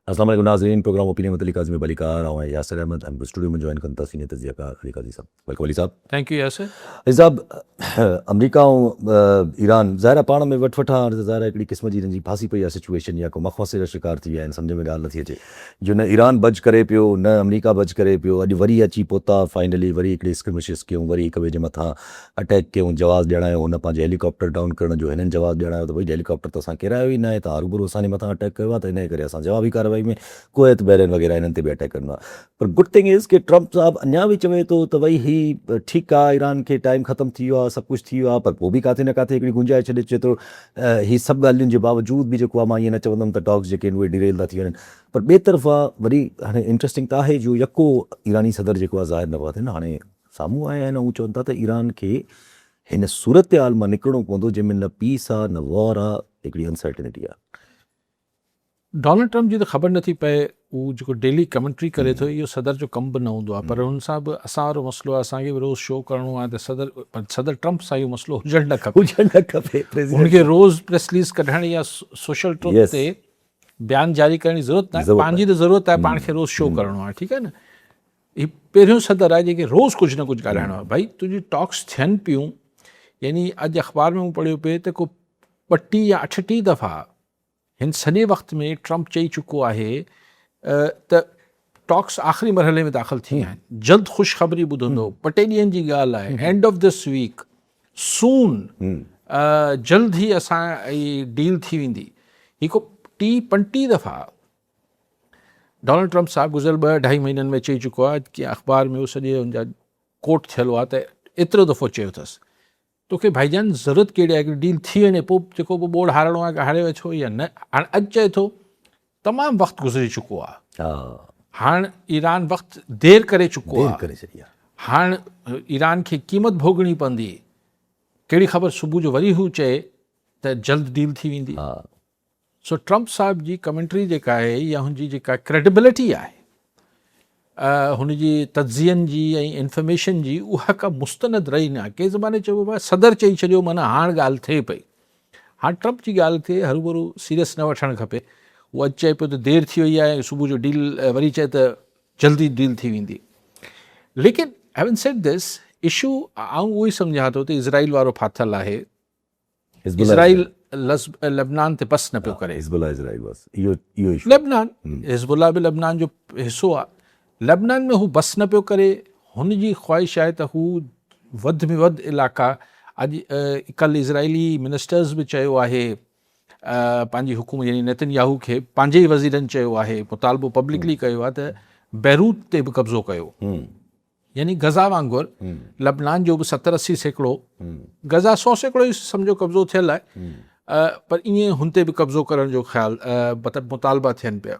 अस्सलाम वालेकुम नाज़रीन, प्रोग्राम ओपिनियन मुतल्लिक़ आज़म अली कार और यासिर अहमद हम स्टूडियो में ज्वाइन करता सीनियर तज़कियाकार Ali Qazi sahab. Welcome Ali sahab. Thank you Yasir. Ali sahab, अमरीका ऐं ईरान ज़ाहिर आहे पाण में वठ वठा ज़ाहिर आहे हिकिड़ी क़िस्म जी हिननि जी फासी पई आहे सिचुएशन या को मख़मसे जा शिकार थी विया आहिनि, सम्झ में ॻाल्हि नथी अचे जो न ईरान बच करे पियो न अमरीका बच करे पियो। अॼु वरी अची पहुता फाइनली वरी हिकिड़ी स्क्रिमिशिस कयूं, वरी हिक ॿिए जे मथां अटैक कयूं, जवाबु ॾियणायो हुन पंहिंजे हेलीकॉप्टर डाउन करण जो हिननि जवाबु ॾियणायो त भई हेलीकॉप्टर त असां किरायो ई न आहे, तव्हां रूबरू असांजे मथां अटैक कयो आहे त इन करे असां जवाबी कार्रवाई में कुवैत बहरीन वग़ैरह इन्हनि ते बि अटैक कंदो आहे। पर गुड थिंग इज़ कि ट्रम्प साहब अञा बि चवे थो त भई ही ठीकु आहे, ईरान खे टाइम ख़तमु थी वियो आहे, सभु कुझु थी वियो आहे, पर पोइ बि काथे न काथे हिकिड़ी गुंजाइश छॾे अचे थो ही सभु ॻाल्हियुनि जे बावजूद बि जेको आहे मां ईअं न चवंदुमि त टॉक्स जेके आहिनि उहे डिरेल था थी वञनि। पर ॿिए तरफ़ा वरी हाणे इंट्रस्टिंग त आहे जो यको ईरानी सदर जेको आहे ज़ाहिर न पियो थिए न, हाणे साम्हूं आया आहिनि ऐं चवनि था त ईरान खे हिन सूरत हाल मां निकिरणो पवंदो जंहिंमें न पीस आहे न वॉर आहे, हिकिड़ी अनसर्टिनिटी आहे। डोनाल्ड ट्रम्प जी त ख़बर नथी पए, उहो जेको डेली कमेंट्री करे थो इहो सदर जो कमु बि न हूंदो आहे, पर हुन सां बि असां वारो मसइलो आहे, असांखे बि रोज़ु शो करिणो आहे त सदर ट्रम्प सां इहो मसइलो हुजणु न खपे। हुनखे रोज़ प्रेस रिलीज़ कढण या सोशल ट्रुथ ते बयानु जारी करण जी ज़रूरत न आहे, पंहिंजी त ज़रूरत आहे, पाण खे रोज़ शो करिणो आहे, ठीकु आहे न। हीउ पहिरियों सदर आहे जेके रोज़ कुझु न कुझु ॻाल्हाइणो आहे। भई तुंहिंजी टॉक्स थियनि पियूं, यानी अॼु अख़बार में मूं पढ़ियो पिए त को 32 या 38 दफ़ा हिन सॼे वक़्त में ट्रम्प चई चुको आहे त टॉक्स आख़िरी मरहले में दाख़िल थी विया आहिनि, जल्द ख़ुशख़बरी ॿुधंदो, 2 ॾींहंनि जी ॻाल्हि आहे, end of this week soon, जल्द ई असां डील थी वेंदी। ही को 30-35 दफ़ा डोनाल्ड ट्रम्प साहब गुज़िरियल 2-2.5 महीननि में चई चुको आहे कि अख़बार में उहो सॼे हुनजा कोट थियल आहे त एतिरो दफ़ो चयो अथसि तोखे भाईजान ज़रूरत कहिड़ी आहे कि डील थी वञे, पोइ जेको बि बोर्ड हारणो आहे हारे वेठो या न। हाणे अॼु चए थो तमामु वक़्तु गुज़री चुको आहे, हाणे ईरान वक़्तु देरि करे चुको आहे, हाणे ईरान खे क़ीमत भोगणी पवंदी। कहिड़ी ख़बर सुबुह जो वरी हू चए त जल्द डील थी वेंदी। सो ट्रम्प साहब जी कमेंट्री जेका आहे या हुनजी जेका क्रेडिबिलिटी आहे हुनजी तज्ज़ियनि जी ऐं इंफॉर्मेशन जी, उहा का मुस्तनद रही न। कंहिं ज़माने चइबो आहे सदर चई छॾियो माना हाणे ॻाल्हि थिए पई, हाणे ट्रम्प जी ॻाल्हि खे हरू भरू सीरियस न वठणु खपे। उहो अॼु चए पियो त देरि थी वई आहे, सुबुह जो डील वरी चए त जल्दी डील थी वेंदी। लेकिन हैविंग सेड दिस इशू आउं उहो ई सम्झां थो त इज़राइल वारो फाथल आहे, इज़राइल लेबनान ते बस न पियो करे, लेबनान हिज़बुल्लाह बि लेबनान जो हिसो आहे, लेबनान में हू बस न पियो करे। हुनजी ख्वाहिश आहे त हू वधि में वधि इलाइक़ा, अॼु कल्ह इज़राइली मिनिस्टर्स बि चयो आहे पंहिंजी हुकूमत यानी नेतन्याहू खे, पंहिंजे ई वज़ीरनि चयो आहे, मुतालबो पब्लिकली कयो आहे त बैरूत ते बि कब्ज़ो कयो, यानी गज़ा वांगुरु लेबनान जो बि 70-80 सैकड़ो, गज़ा 100 सैकड़ो ई सम्झो कब्ज़ो थियल आहे, पर ईअं हुन ते बि कब्ज़ो करण जो ख़्यालु मतिलबु मुतालबा थियनि पिया।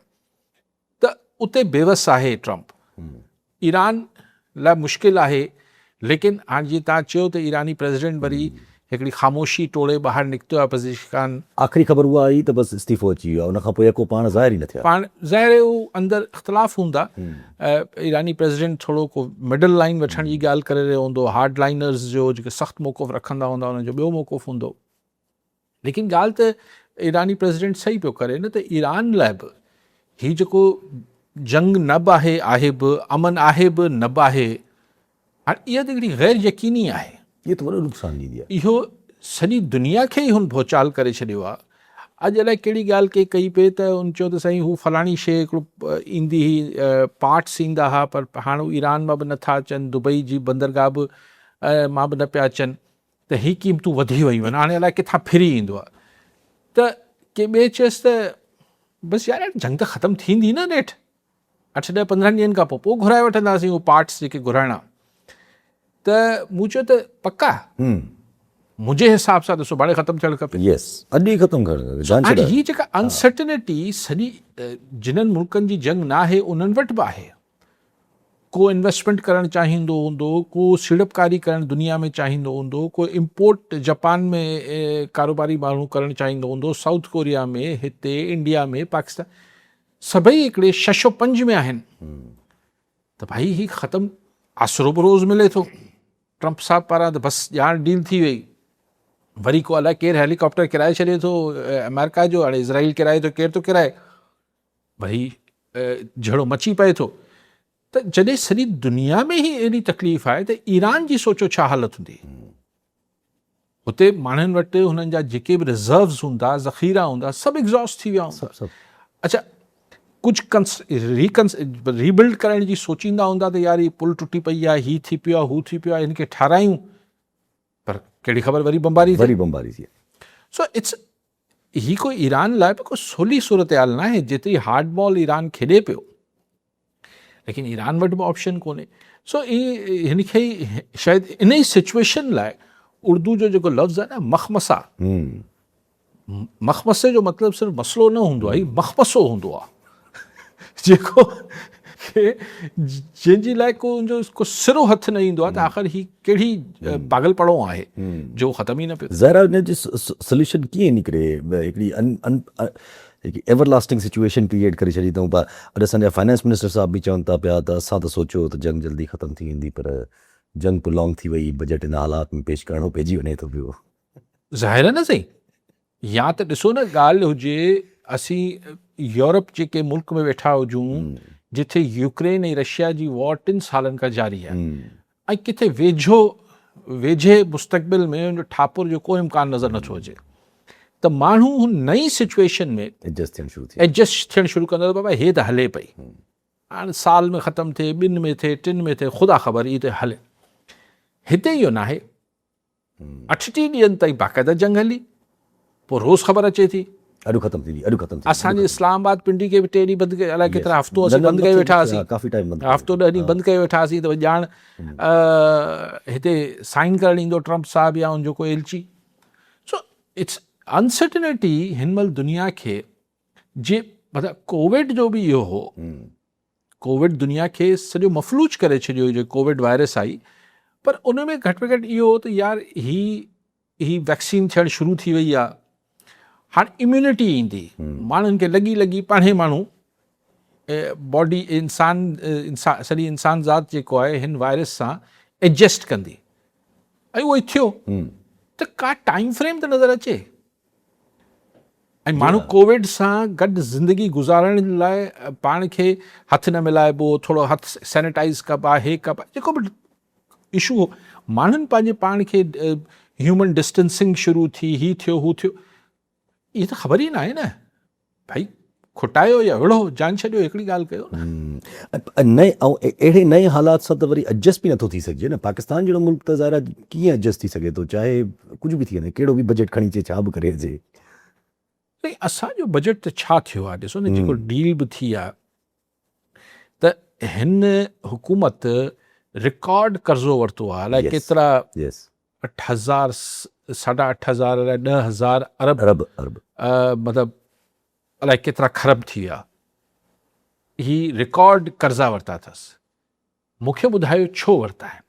त उते बेवस आहे ट्रम्प। ईरान लाइ मुश्किल आहे, लेकिन हाणे जीअं तव्हां चयो त ईरानी प्रेसिडेंट वरी हिकिड़ी ख़ामोशी टोड़े ॿाहिरि निकितो आहे पज़ेशखान। आख़िरी ख़बर उहा आई त बसि इस्तीफ़ो अची वियो आहे, उनखां पोइ को पाण ज़ाहिर ई न थिया। पाण ज़ाहिर उहो अंदरि इख़्तिलाफ़ हूंदा, ईरानी प्रेसिडेंट थोरो को मिडल लाइन वठण जी ॻाल्हि करे रहियो हूंदो, हार्ड लाइनर्स जो जेके सख़्तु मौक़ुफ़ रखंदा हूंदा उन्हनि जो ॿियो मौक़ुफ़ हूंदो। लेकिन ॻाल्हि त ईरानी प्रेसिडेंट सही पियो करे न, त ईरान लाइ बि हीउ जेको जंग न बि आहे बि, अमन आहे बि न बि आहे, हाणे इहा त हिकिड़ी गैर यकीनी आहे, इहो त वॾो नुक़सानु ॾींदी आहे। इहो सॼी दुनिया खे ई हुन भोचाल करे छॾियो आहे। अॼु अलाए कहिड़ी ॻाल्हि कई पए त उन चयो त साईं हू फलाणी शइ हिकिड़ो ईंदी हुई, पार्ट्स ईंदा हुआ, पर हाणे ईरान मां बि नथा अचनि, दुबई जी बंदरगाह बि मां बि न पिया अचनि, त ही क़ीमतूं वधी वियूं आहिनि, हाणे अलाए किथां फिरी ईंदो आहे। त के ॿिए चयसि त बसि यार जंग त ख़तमु थींदी न नेठि, 8-10-15 ॾींहंनि खां पोइ घुराए वठंदासीं उहो पार्ट्स जेके घुराइणा। त मूं चयो त पका मुंहिंजे हिसाब सां त सुभाणे ख़तमु थियणु खपे। अॼु ई ख़तमु करणु। हाणे हीअ जेका अनसर्टिनिटी सॼी जिन्हनि मुल्कनि जी जंग न आहे उन्हनि वटि बि आहे। को इन्वेस्टमेंट करणु चाहींदो हूंदो, को सीड़पकारी करणु दुनिया में चाहींदो हूंदो, को इम्पोर्ट जापान में कारोबारी माण्हू करणु चाहींदो हूंदो, साउथ कोरिया में, हिते इंडिया में, पाकिस्तान, सभई हिकिड़े 6-5 में आहिनि। त भाई ही ख़तमु आसरो बि रोज़ मिले थो ट्रम्प साहब पारां त बसि ॼाण डील थी वई। वरी को अलाए केरु हेलीकॉप्टर किराए छॾे थो अमेरिका जो, हाणे इज़राइल किराए थो, केरु थो किराए, भई झड़ो मची पए थो त जॾहिं सॼी दुनिया में ई एॾी तकलीफ़ आहे त ईरान जी सोचो छा हालत हूंदी। हुते माण्हुनि वटि हुननि जा जेके बि रिज़र्व्स हूंदा, ज़ख़ीरा हूंदा, सभु एग्ज़ॉस्ट थी विया हूंदा। सभु अच्छा, कुझु रीबिल्ड करण जी सोचींदा हूंदा त यार ही पुल टुटी पई आहे, ही थी पियो आहे, हू थी पियो आहे, हिनखे ठारायूं, पर कहिड़ी ख़बर वरी बमबारी थी। सो इट्स ही कोई ईरान लाइ बि कोई सवली सूरत हाल न आहे। जेतिरी हार्ड बॉल ईरान खेॾे पियो, लेकिन ईरान वटि बि ऑप्शन कोन्हे। सो हिनखे शायदि इन ई सिचुएशन लाइ उर्दू जो जेको लफ़्ज़ आहे न, मखमसा, मखमसे जो मतिलबु सिर्फ़ु मसलो न हूंदो आहे, मखमसो हूंदो आहे जेको जंहिंजी लाइ को सिरो हथ न ईंदो आहे त आख़िर ही कहिड़ी पागलपड़ो आहे जो ख़तम ई न पियो। ज़ाहिर आहे हुनजी सोल्यूशन कीअं निकिरे, हिकिड़ी एवरलास्टिंग सिचुएशन क्रिएट करे छॾी अथऊं। अॼु असांजा फाइनेंस मिनिस्टर साहब बि चवनि था पिया त असां त सोचियो त जंग जल्दी ख़तमु थी वेंदी, पर जंग पुलॉन्ग थी वई, बजट इन हालात में पेश करणो पइजी वञे थो पियो। ज़ाहिर आहे न सही। या त ॾिसो न, ॻाल्हि हुजे असीं यूरोप जेके मुल्क में वेठा हुजूं जिथे यूक्रेन ऐं रशिया जी वॉर 3 सालनि खां जारी आहे, ऐं किथे वेझे मुस्तक़बिल में उन ठापुर जो कोई इम्कान नज़र नथो अचे, त माण्हू हुन नई सिचुएशन में एडजस्ट थियणु शुरू कंदो त बाबा हे त हले पई, हाणे साल में ख़तमु थिए, 2 में थिए, 3 में थिए, ख़ुदा ख़बर ई त हले। हिते इहो न आहे। 38 ॾींहंनि ताईं बाक़ाइदा जंग हली, पोइ रोज़ ख़बर अचे थी अॼु ख़तमु थी। असांजे इस्लामाबाद पिंडी खे बि 3 ॾींहं बंदि कयो, अलाए केतिरा हफ़्तो असीं बंदि करे वेठा हुआसीं, काफ़ी टाइम हफ़्तो 10 ॾींहं बंदि करे वेठा हुआसीं, त ॼाण हिते साइन करणु ईंदो ट्रम्प साहिबु या उनजो कोई एलची। सो इट्स अनसर्टनिटी हिन महिल दुनिया खे, जे मतिलबु कोविड जो बि इहो हो, कोविड दुनिया खे सॼो मफ़लूज करे छॾियो, जो कोविड वायरस आई, पर उन में घटि में घटि इहो हो त यार ही वैक्सीन थियणु शुरू थी वई आहे, हाणे इम्यूनिटी ईंदी, माण्हुनि खे लॻी पाणे माण्हू बॉडी सॼी इंसान ज़ात जेको आहे हिन वायरस सां एडजस्ट कंदी, ऐं उहो ई थियो। त का टाइम फ्रेम त नज़र अचे, ऐं माण्हू कोविड सां गॾु ज़िंदगी गुज़ारण लाइ पाण खे हथ न मिलाइबो, थोरो हथ सैनिटाइज़ कबा, हे कबा, जेको बि इशू हो, माण्हुनि पंहिंजे पाण खे ह्यूमन डिस्टेंसिंग शुरू थी, ही थियो हू थियो, इहे त ख़बर ई न आहे न भाई, खुटायो या विढ़ो जान छॾियो, हिकिड़ी ॻाल्हि कयो न। नए ऐं अहिड़े नए हालात सां त वरी एडजस्ट बि नथो थी सघिजे न। पाकिस्तान जहिड़ो मुल्क त ज़ाहिर कीअं एडजस्ट थी सघे थो, चाहे कुझु बि थी वञे, कहिड़ो बि बजट खणी अचे, छा बि करे अचे। असांजो बजट त छा थियो आहे, ॾिसो न, जेको डील बि थी आहे, त हिन हुकूमत रिकॉर्ड कर्ज़ो वरितो आहे, अलाए केतिरा 8,000 8,500 अलाए 10,000 अरब मतिलबु अलाए केतिरा खरब थी विया, ही रिकॉर्ड कर्ज़ा वरिता अथसि। मूंखे ॿुधायो छो वरिता आहिनि,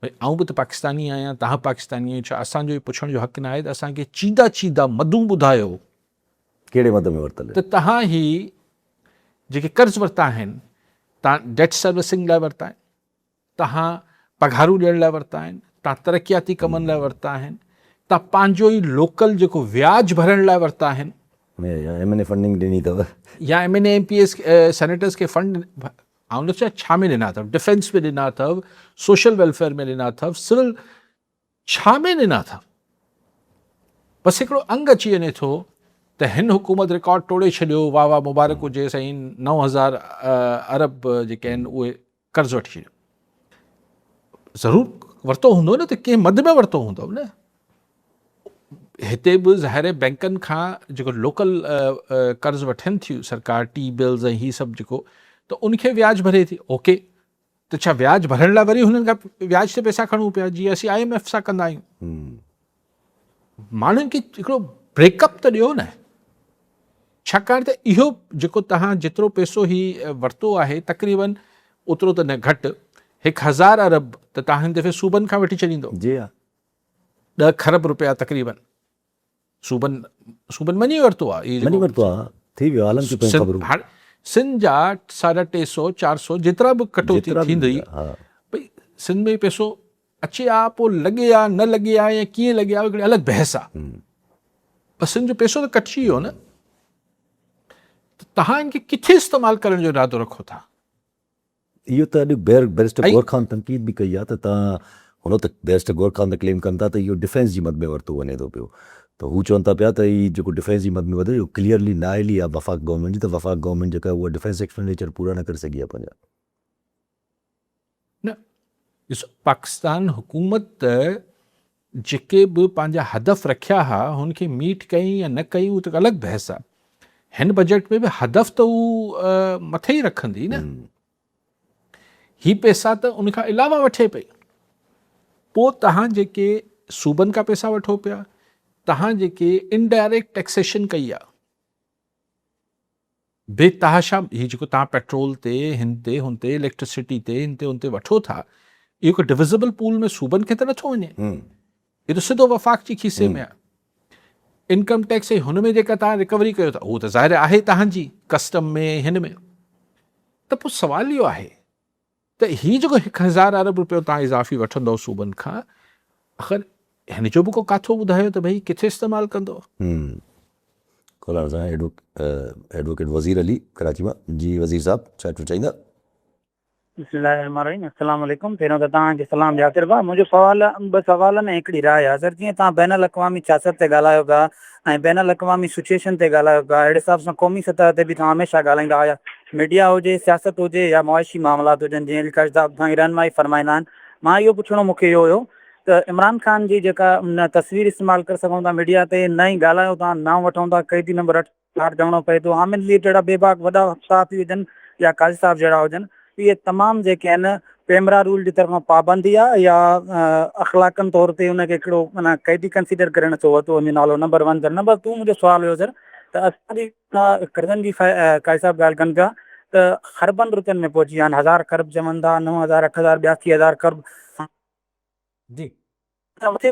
भई आऊं बि त पाकिस्तानी आहियां, तव्हां पाकिस्तानी आहियो, छा असांजो ई पुछण जो हक़ न आहे त असांखे चीदा मदूं ॿुधायो कहिड़े मद में वरितल, त तव्हां ही जेके कर्ज़ वरिता आहिनि, तव्हां डेट सर्विसिंग लाइ वरिता आहिनि, तव्हां पघारूं ॾियण लाइ वरिता आहिनि, तव्हां तरक़ियाती कमनि लाइ वरिता आहिनि, तव्हां पंहिंजो ई लोकल जेको व्याज भरण लाइ वरिता आहिनि, M&A फंडिंग ॾिनी अथव, या M&A MPS सेनेटर्स खे फंड ऐं छा में ॾिना अथव, डिफेंस में ॾिना अथव, सोशल वेलफेयर में ॾिना अथव, सिविल छा में ॾिना अथव। बसि हिकिड़ो अंग अची वञे थो त हिन हुकूमत रिकॉर्ड टोड़े छॾियो, वाह वाह मुबारक हुजे साईं, 9,000 अरब जेके आहिनि उहे कर्ज़ु वठी छॾियो। ज़रूरु वरितो हूंदो न, त कंहिं मद में वरितो हूंदो न। हिते बि ज़ाहिर बैंकनि खां जेको लोकल कर्ज़ वठनि थियूं सरकार, टी बिल्स ऐं हीअ सभु जेको, त उनखे व्याज भरे थी, ओके, त छा व्याज भरण लाइ वरी हुननि खां व्याज ते पैसा खणूं पिया, जीअं असीं IMF सां कंदा आहियूं। माण्हुनि खे हिकिड़ो ब्रेकअप त ॾियो न, छाकाणि त इहो जेको तव्हां जेतिरो पैसो ही वरितो आहे, तक़रीबन ओतिरो त न घटि 1,000 अरब त तव्हां हिन दफ़े सूबनि खां वठी छॾींदो, जी हा, 10 खरब रुपया तक़रीबन सूबनि मञी वरितो आहे, थी वियो हालनि सिंध जा 350 400 जेतिरा बि कटौती थींदी, भई सिंध में पैसो अचे आ, पोइ लॻे आ न लॻे आ, या कीअं लॻे आ, हिकिड़ी अलॻि बहस आहे, पर सिंध जो पैसो त कटिजी वियो न। त तव्हां इनखे किथे इस्तेमालु करण जो इरादो रखो था? इहो त अॼु बैरिस्टर गौर ख़ान तनक़ीद बि कई आहे त तव्हां हुन त बैरिस्टर गौर ख़ान त क्लेम कनि था त इहो डिफेंस जी मद में वरितो वञे थो पियो, त हू चवनि था पिया त हीउ जेको डिफेंस जी मद में वधे इहो क्लियरली नाइली आहे वफ़ाक़ गवर्नमेंट जी, त वफ़ाक़ गवर्नमेंट जेका उहा डिफेंस एक्सपेंडिचर पूरा न करे सघी आहे पंहिंजा। न, ॾिसो, पाकिस्तान हुकूमत त जेके बि पंहिंजा हदफ़ रखिया हुआ हुनखे मीट कई या न कई उहो त अलॻि बहस आहे। हिन बजट में बि हदफ़ त उहो मथे ई रखंदी न, ही पैसा त उनखां अलावा वठे पई। पोइ तव्हां जेके सूबनि खां पैसा वठो पिया, तव्हां जेके इनडायरेक्ट टैक्सेशन कई आहे बेतहाशा, हीउ जेको तव्हां पेट्रोल ते हिन ते हुन ते इलेक्ट्रिसिटी ते हिन ते हुन ते वठो था, इहो हिकु डिविज़िबल पूल में सूबनि खे त नथो वञे, इहो त सिधो वफ़ाक़ जी खीसे में आहे। इनकम टैक्स ऐं हुन में जेका तव्हां रिकवरी कयो था उहो त ज़ाहिर आहे तव्हांजी कस्टम में हिन में। त पोइ सुवाल इहो आहे त हीउ जेको 1000 अरब रुपयो तव्हां इज़ाफ़ी वठंदव सूबनि खां, आख़िर हिन जो बि को काथो ॿुधायो त भई किथे इस्तेमालु कंदो? खोलाण सां एडवोकेट वज़ीर अली कराची मां। जी वज़ीर साहब, छा चवंदा? बिस्मिल्लाहिर्रहमानिर्रहीम, अस्सलाम वालेकुम। पहिरियों त तव्हांखे सलाम ज़ाकिर भाउ। मुंहिंजो सवाल ॿ सवाल में हिकिड़ी राय आहे। सर, जीअं तव्हां बैन अल-अक़वामी सियासत ते ॻाल्हायो पिया ऐं बैन अल-अक़वामी सिचुएशन ते ॻाल्हायो पिया, अहिड़े हिसाब सां क़ौमी सतह ते बि तव्हां हमेशह ॻाल्हाईंदा आहियो, मीडिया हुजे, सियासत हुजे या मुआशी मामलात हुजनि, जीअं लिकाश साहब तव्हांजी रहनुमाई फरमाईंदा आहिनि। मां इहो पुछणो मूंखे इहो हुयो त इमरान ख़ान जी जेका तस्वीर इस्तेमालु करे सघूं था मीडिया ते, न ई ॻाल्हायूं था, नाम वठूं था, कैदी नंबर 8 चवणो पए थो, आमिर लीड जहिड़ा बेबाक वॾा साफ़ी हुजनि या काज़ी साहब जहिड़ा हुजनि, इहे तमामु जेके आहिनि पेमरा रूल जी तरफ़ां पाबंदी आहे या अख़लाक़नि तौर ते उनखे हिकिड़ो माना कैदी कंसीडर करे नथो वरितो वञे? नालो नंबर 1। सर, नंबर 2 मुंहिंजो सुवालु हुयो सर त असांजी कर्ज़नि जी काज़ी साहब ॻाल्हि कनि पिया त ख़रबनि रुपयनि में पहुची विया आहिनि, 1000 खरब चवनि था, 9000, 8000, 82000 खरब जी मथे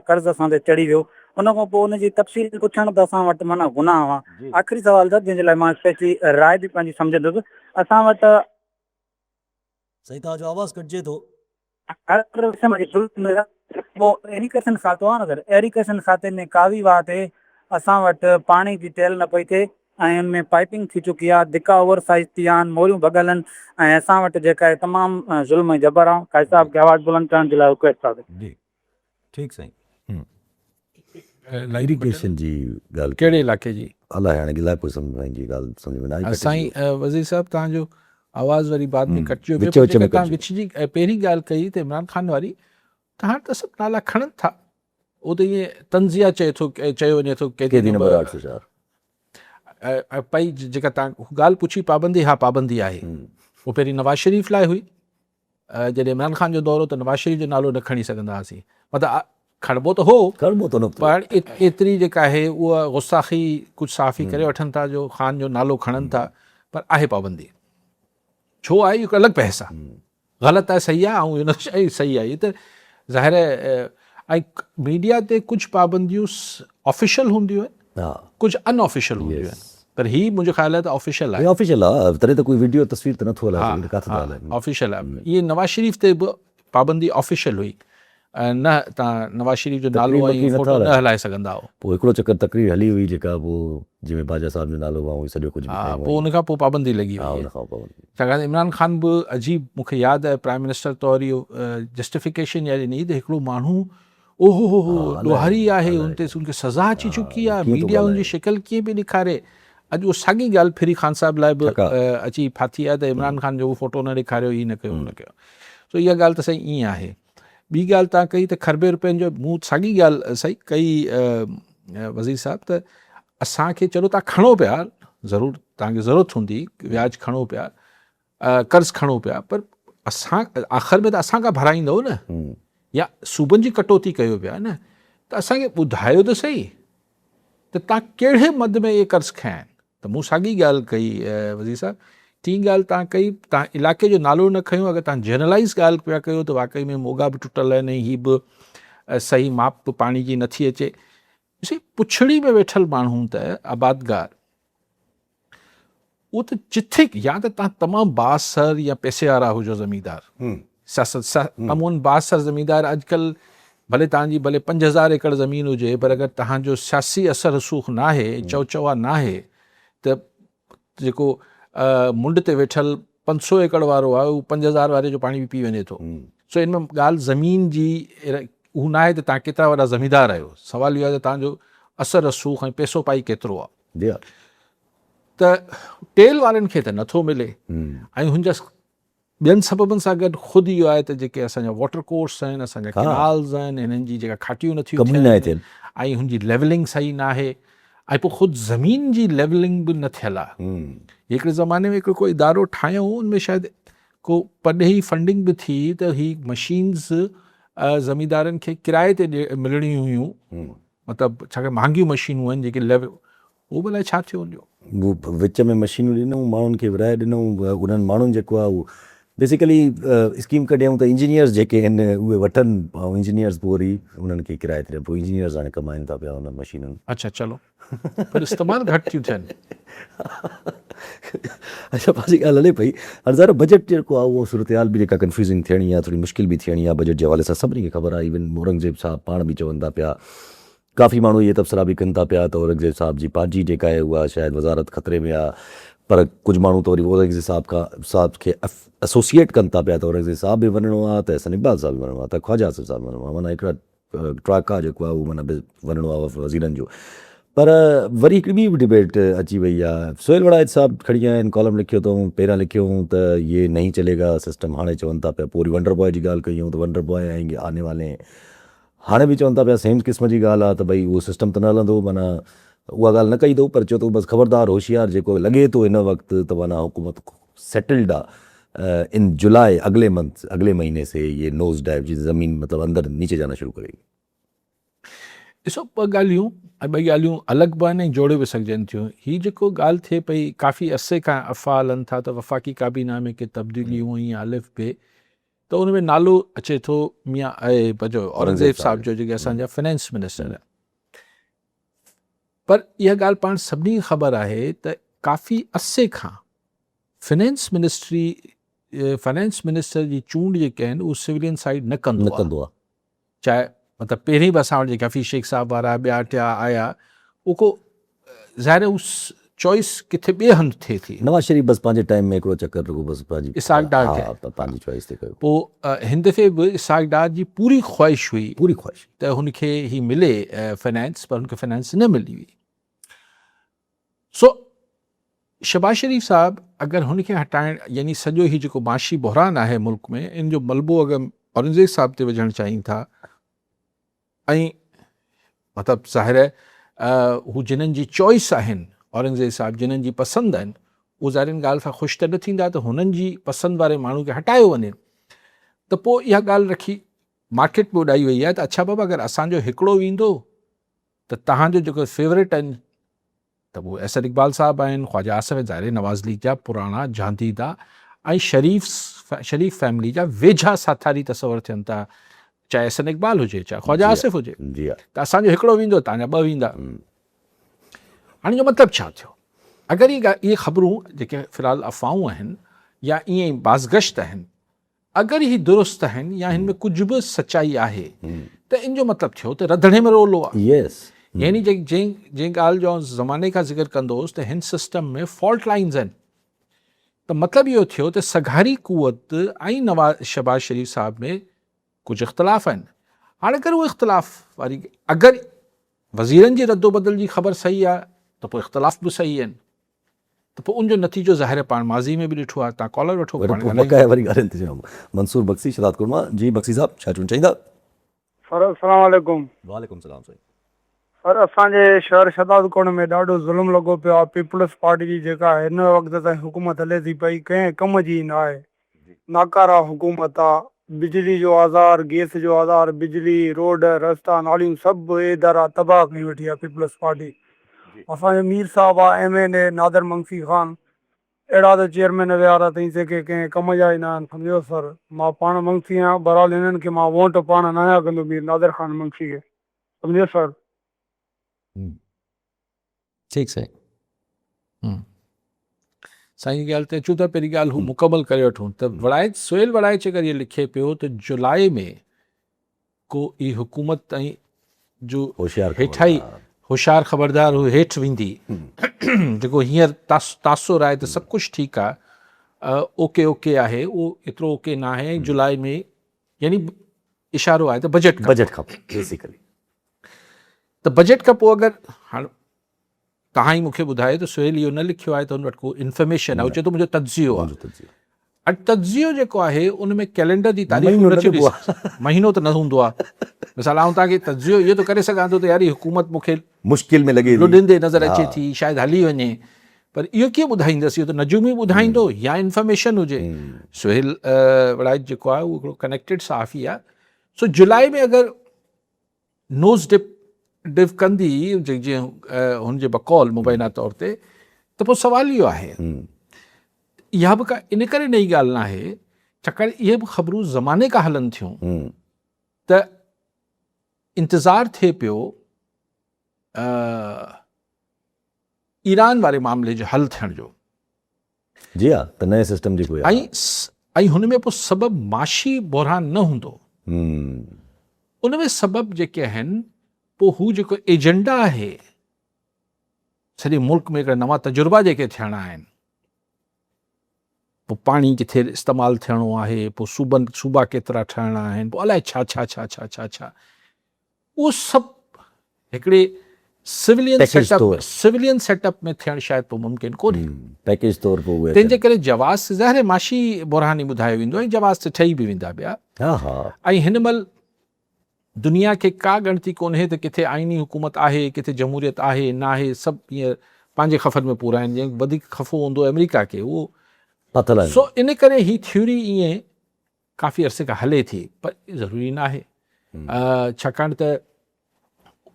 कर्ज़ असां ते चढ़ी वियो। उन खां पोइ उनजी तफ़सील पुछण त असां वटि माना गुनाह आहे। आख़िरी सवाल सर, जंहिंजे लाइ मां स्पेशली राय बि पंहिंजी सम्झंदुसि, असां वटि सही, तव्हांजो आवाज़ु कटिजे थो। एरीकेशन खातो आहे न सर, एरीकेशन खाते में कावी वाह ते असां वटि पाणी जी टेल न पई थिए ऐं उनमें पाइपिंग थी चुकी आहे, धिका ओवर साइज़ थी विया आहिनि, मोरियूं भॻल आहिनि ऐं असां वटि जेका आहे तमामु ज़ुल्म जबर आहे। काज़ी साहब खे आवाज़ु बुलंद करण जे लाइ रिक्वेस्ट आहे। जी ठीकु साईं। लाइरी इरिगेशन जी ॻाल्हि कहिड़े इलाइक़े जी? अलाए, हाणे गिलायपुर सम्झ जी ॻाल्हि सम्झ में न आई। साईं वज़ीर साहब, तव्हांजो आवाज़ वरी बाद में कटिजी वियो। विच में तव्हां विच जी पहिरीं ॻाल्हि कई त इमरान ख़ान वारी, त हाणे त सभु नाला खणनि था, उहो त ईअं तंज़िया चयो वञे थो कैदी नंबर 804 पई। जेका तव्हां ॻाल्हि पुछी पाबंदी, हा पाबंदी आहे। उहो पहिरीं नवाज़ शरीफ़ लाइ हुई, जॾहिं इमरान ख़ान जो दौर हो त नवाज़ शरीफ़ जो नालो न खणी सघंदा हुआसीं, मतिलबु खणबो त हो पर एतिरी जेका आहे उहा गुस्साखी कुझु साफ़ी करे वठनि था जो ख़ान जो नालो खणनि था, पर आहे पाबंदी। छो आहे इहो अलॻि बहस आहे, ग़लति आहे सही आहे, ऐं हिन शइ सही आहे, इहे त ज़ाहिर आहे। ऐं मीडिया ते कुझु पाबंदियूं ऑफिशियल हूंदियूं आहिनि, कुझु अनऑफिशियल हूंदियूं आहिनि, पर हीउ मुंहिंजो ख़्यालु आहे त ऑफिशियल आहे। ऑफिशियल आहे, तॾहिं त कोई वीडियो तस्वीर त नथो हलाए, ऑफिशियल आहे। इहे नवाज़ शरीफ़ ते बि पाबंदी ऑफिशियल हुई, न तव्हां नवाज़ शरीफ़ जो नालो ऐं फोटो न हलाए सघंदा हो। पोइ हिकिड़ो चकर तकरीर हली हुई जेका पोइ जिਵੇਂ बाजा साहब जो नालो हुआ सॼो कुझु, पोइ उनखां पोइ पाबंदी लॻी वई। छाकाणि इमरान ख़ान बि अजीब, मूंखे यादि आहे प्राइम मिनिस्टर तौरु इहो जस्टिफिकेशन या ॾिनी त हिकिड़ो माण्हू ओहो हो ॾोहारी आहे, उन ते उनखे सज़ा अची चुकी आहे, मीडिया उनजी शिकिल कीअं पई ॾेखारे। अॼु उहो साॻी ॻाल्हि फिरी ख़ान साहब लाइ बि अची फाथी आहे त इमरान ख़ान जो फोटो न ॾेखारियो, हीअ न कयो, न कयो। सो इहा ॻाल्हि त सही ईअं आहे। ॿी ॻाल्हि तव्हां कई त खरबे रुपयनि जो, मूं साॻी ॻाल्हि सही कई वज़ीर साहब, त असांखे चलो तव्हां खणो पिया, ज़रूरु तव्हांखे ज़रूरत हूंदी, व्याज खणो पिया, कर्ज़ु खणो पिया, पर असां आख़िर में त असां खां भराईंदव न, या सूबनि जी कटौती कयो पिया न, त असांखे ॿुधायो त सही त तव्हां कहिड़े मद में इहे कर्ज़ु खयां आहिनि। त मूं साॻी ॻाल्हि कई वज़ीर साहब। टी ॻाल्हि तव्हां कई, तव्हां इलाइक़े जो नालो न खयो, अगरि तव्हां जनरलाइज़ ॻाल्हि पिया कयो त वाक़ई में मोगा बि टुटल आहिनि, हीअ बि सही माप पाणी जी नथी अचे। ॾिसी, पुछड़ी में वेठल माण्हू त आबादगार, उहो त जिथे या त तव्हां तमामु बासर या पैसे वारा हुजो ज़मींदार, सियासत अमून बासर ज़मींदार, अॼुकल्ह भले तव्हांजी भले 5000 एकड़ ज़मीन हुजे, पर अगरि तव्हांजो सियासी असर रसूख़ न आहे, चौचवा न आहे, त जेको मुंड ते वेठल 500 एकड़ वारो आहे उहो 5000 वारे जो पाणी बि पी वञे थो। सो इन में ॻाल्हि ज़मीन जी हू न आहे त तव्हां केतिरा वॾा ज़मींदार आहियो, सुवाल इहो आहे त तव्हांजो असर रसूख़ ऐं पैसो पाई केतिरो आहे। जी हा। त तेल वारनि खे त नथो मिले ऐं हुनजा ॿियनि सबबनि सां गॾु ख़ुदि इहो आहे त जेके असांजा वॉटर कोर्स आहिनि, असांजा कैनाल्स आहिनि, हिननि जी जेका खाटियूं नथियूं थियनि ऐं हुनजी लेवलिंग सही न आहे ऐं पोइ ख़ुदि ज़मीन जी लेवलिंग बि न थियल आहे। हिकिड़े ज़माने में हिकिड़ो को इदारो ठाहियूं, उनमें शायदि को पॾे फंडिंग बि थी त ही मशीन्स ज़मींदारनि खे किराए ते मिलणियूं हुयूं, मतिलबु छाकाणि महांगियूं मशीनूं आहिनि जेके लेवल, उहो भला छा थियो हुयो? उहो विच में मशीनूं ॾिनऊं, माण्हुनि खे विराए ॾिनऊं, उन्हनि माण्हुनि जेको आहे उहो बेसिकली स्कीम कढियऊं त इंजीनियर्स जेके आहिनि उहे वठनि ऐं इंजीनियर्स पोइ वरी उन्हनि खे किराए ते ॾियनि, पोइ इंजीनियर्स हाणे कमाइनि था पिया उन मशीनुनि। अच्छा चलो, पर इस्तेमालु घटि थियूं थियनि। अच्छा पासी ॻाल्हि हले पई, हाणे ज़ाहिर बजट जेको आहे उहो सूरत हाल बि जेका कंफ्यूज़िंग थियणी आहे, थोरी मुश्किल बि थियणी आहे बजट जे हवाले सां, सभिनी खे ख़बर आहे। इवन औरंगज़ेब साहब पाण बि चवनि था पिया, काफ़ी माण्हू इहे तबसरा बि कनि था पिया त औरंगज़ेब साहब जी पंहिंजी जेका आहे उहा शायदि वज़ारत ख़तरे में आहे, पर कुझु माण्हू त वरी औरंगज़ेब साहब खे एसोसिएट कनि था पिया त औरंगज़ेब साहब बि वञिणो आहे, त हसन इक़बाल साहब बि वञिणो आहे, त ख्वाजा आसिफ़ साहब वञिणो आहे, माना हिकिड़ा ट्रैक आहे जेको आहे उहो माना वञिणो आहे वज़ीरनि जो। पर वरी हिकिड़ी ॿी बि डिबेट अची वई आहे, सोहेल वड़ाइच साहब खड़ी आहिनि, कॉलम लिखियो अथऊं, पहिरियां लिखियो त ये नहीं चलेगा सिस्टम, हाणे चवनि था पिया, पोइ वरी वंडर बॉय जी ॻाल्हि कयूं त वंडर बॉय आएंगे आने वाले, हाणे बि चवनि था पिया सेम क़िस्म जी ॻाल्हि आहे त भई उहो सिस्टम त न हलंदो, माना उहा ॻाल्हि न कई अथऊं, पर चयो अथऊं बसि ख़बरदार होशियार, जेको लॻे थो हिन वक़्तु त माना हुकूमत सेटल्ड आहे, इन जुलाई अगले महीने से ये नोज़ डाइव जी ज़मीन मतिलबु अंदरि नीचे जाना शुरू करेगी। ॾिसो ॿ ॻाल्हियूं ऐं ॿई ॻाल्हियूं अलॻि बि आहिनि ऐं जोड़े बि सघजनि थियूं। हीअ जेको ॻाल्हि थिए पई काफ़ी अरसे खां अफ़वाह हलनि था त वफ़ाक़ी काबीना में के तब्दीलियूं या अलिफ बे, त उन में नालो अचे थो मियां औरंगज़ेब साहब जो, जेके असांजा फाइनेंस मिनिस्टर आहिनि। पर इहा ॻाल्हि पाण सभिनी खे ख़बर आहे त काफ़ी अरसे खां फाइनेंस मिनिस्टर जी चूंड जेके आहिनि उहे सिविलियन साइड न कंदो आहे। चाहे मतिलबु पहिरीं बि असां वटि जेके हफ़ीज़ शेख साहब वारा ॿिया टिया आया, उहो को ज़ाहिर उहो चॉइस किथे ॿिए हंधि थिए थी। नवाज़ शरीफ़ बसि पंहिंजे टाइम में हिकिड़ो चकर रुगो बसि पंहिंजी इसाक डार खे पंहिंजी चॉइस ते कयो। पोइ हिन दफ़े बि इसाक डार जी पूरी ख़्वाहिश हुई त हुनखे ही मिले फाइनेंस, पर हुनखे फाइनेंस न मिली हुई। सो शहबाज शरीफ़ साहब अगरि हुनखे हटाइण, यानी सॼो ही जेको माशी बहरान आहे मुल्क में, इन जो मलबो अगरि औरंगज़ेब साहब ते विझणु चाहिनि था, ऐं मतिलबु ज़ाहिर आहे हू जिन्हनि जी चॉइस आहिनि, औरंगज़ेब साहब जिन्हनि जी पसंदि आहिनि, उहे ज़ाहिर ॻाल्हि खां ख़ुशि त न थींदा त हुननि जी पसंदि वारे माण्हू खे हटायो वञे, त पोइ इहा ॻाल्हि रखी मार्केट में उॾाई वई आहे त अच्छा बाबा अगरि असांजो हिकिड़ो वेंदो त तव्हांजो जेको फेवरेट आहिनि त उहे हसन इक़बाल साहब आहिनि, ख्वाजा आसिफ़ ज़ाहिर नवाज़ लीग जा पुराणा जांदीदा ऐं शरीफ़ फैमिली जा वेझा साथारी तसवर थियनि था, चाहे हसन इक़बाल हुजे चाहे ख्वाजा आसिफ़ हुजे, त असांजो हिकिड़ो वेंदो तव्हांजा ॿ वेंदा। हाणे जो मतिलबु छा थियो? अगरि इहे ख़बरूं जेके फ़िलहाल अफ़वाहूं आहिनि या ईअं ई बाज़गश्त आहिनि, अगरि ही दुरुस्त आहिनि या हिन में कुझु बि सचाई आहे, त इन जो मतिलबु थियो त रंधिणे में रोलो आहे। यानी जंहिं ॻाल्हि जो ज़माने खां ज़िक्र कंदो हुउसि त हिन सिस्टम में फॉल्ट लाइन्स आहिनि, त मतिलबु इहो थियो त सघारी क़ुवत ऐं शहबाज शरीफ़ साहब में कुझु इख़्तिलाफ़ आहिनि। हाणे अगरि उहे इख़्तिलाफ़ वारी, अगरि वज़ीरनि जी रद्दोबदल जी ख़बर सही आहे त पोइ इख़्तिलाफ़ बि सही आहिनि, त पोइ उनजो नतीजो ज़ाहिर पाण माज़ी में बि ॾिठो आहे। तव्हां कॉलर वठो, मंसूर बख्शी शदादपुर मां। जी बख्शी साहब, छा चवणु चाहींदा? अस्सलाम वालेकुम। वालेकुम सलाम साईं। सर, असांजे शहर शदादकोट में ॾाढो ज़ुल्म लॻो पियो आहे। पीपल्स पार्टी जी जेका हिन वक़्त ताईं हुकूमत हले थी पई, कंहिं कम जी न आहे, नाकारा हुकूमत आहे। बिजली जो आज़ार, गैस जो आज़ार, बिजली, रोड, रस्ता, नालियूं सभु इदारा तबाह कई वेठी आहे पीपल्स पार्टी। असांजो मीर साहब आहे MNA नादर मंगसी ख़ान, अहिड़ा त चेयरमैन विहारा अथई जेके कंहिं कम जा ई न आहिनि, सम्झो सर। मां पाण मंगसी आहियां, बहरहाल हिननि खे मां वोट पाण न आहियां कंदो मीर नादर ख़ान मंगसी खे, सम्झो सर। ठीकु साईं। साईं ॻाल्हि ते अचूं था, पहिरीं ॻाल्हि हू मुकमल करे वठूं त सोहेल वड़ाइच अगरि इहे लिखे पियो त जुलाई में को ई हुकूमत ऐं जो हेठाई होशियारु ख़बरदार हू हेठि वेंदी जेको हींअर तासुर आहे त सभु कुझु ठीकु आहे, ओके ओके आहे, उहो एतिरो ओके न आहे। जुलाई में यानी इशारो आहे त बजट खपे बेसिकली। त बजट खां पोइ अगरि हाणे तव्हां ई मूंखे ॿुधायो त सुहेल इहो न लिखियो आहे त हुन वटि को इंफॉर्मेशन आहे, चए थो मुंहिंजो तज्ज़ियो आहे। तज्ज़ियो जेको आहे उन में कैलेंडर जी तारीख़ महीनो त न हूंदो आहे। मिसाल आउं तव्हांखे तज्ज़ियो इहो त करे सघां थो त यार हुकूमत मूंखे मुश्किल में लॻे लुॾंदे नज़र अचे थी, शायदि हली वञे, पर इहो कीअं ॿुधाईंदसि? इहो त नजूमी ॿुधाईंदो या इंफॉर्मेशन हुजे। सुहेल वड़ाइच जेको आहे उहो हिकिड़ो कनेक्टेड सहाफ़ी आहे। सो जुलाई में अगरि नोज़ डिव कंदी जीअं हुनजे बकौल मुबैना तौर ते, त पोइ सुवाल इहो आहे, इहा बि का इन करे नई ॻाल्हि न आहे छाकाणि इहे बि ख़बरूं ज़माने खां हलनि थियूं त इंतज़ारु थिए पियो ईरान वारे मामले जो हल थियण जो। जी हा, त नए सिस्टम जी कोई ऐं हुन में पोइ सबबु माशी बहरान न हूंदो, उन में सबबु जेके आहिनि पोइ हू जेको एजेंडा आहे सॼे मुल्क में हिकिड़ा नवां तजुर्बा जेके थियणा आहिनि, पोइ पाणी किथे इस्तेमालु थियणो आहे, पोइ सूबा केतिरा ठहिणा आहिनि, पोइ अलाए छा छा छा छा छा छा उहो सभु हिकिड़े सिविलियन सेटअप में थियणु शायदि पोइ मुमकिन कोन्हे। पैकेज तौर पे तंहिंजे करे जवाज़ ज़ाहिर माशी बुरहानी ॿुधायो वेंदो ऐं जवाज़ त ठही बि वेंदा ॿिया। ऐं हिन महिल दुनिया खे का ॻणती कोन्हे त किथे आइनी हुकूमत आहे, किथे जमहूरियत आहे न आहे, सभु ईअं पंहिंजे ख़फ़नि में पूरा आहिनि। जंहिं वधीक ख़फ़ो हूंदो अमेरिका खे उहो पतल आहे। सो इन करे ही थ्योरी ईअं काफ़ी अरसे खां हले थी, पर ज़रूरी न आहे छाकाणि त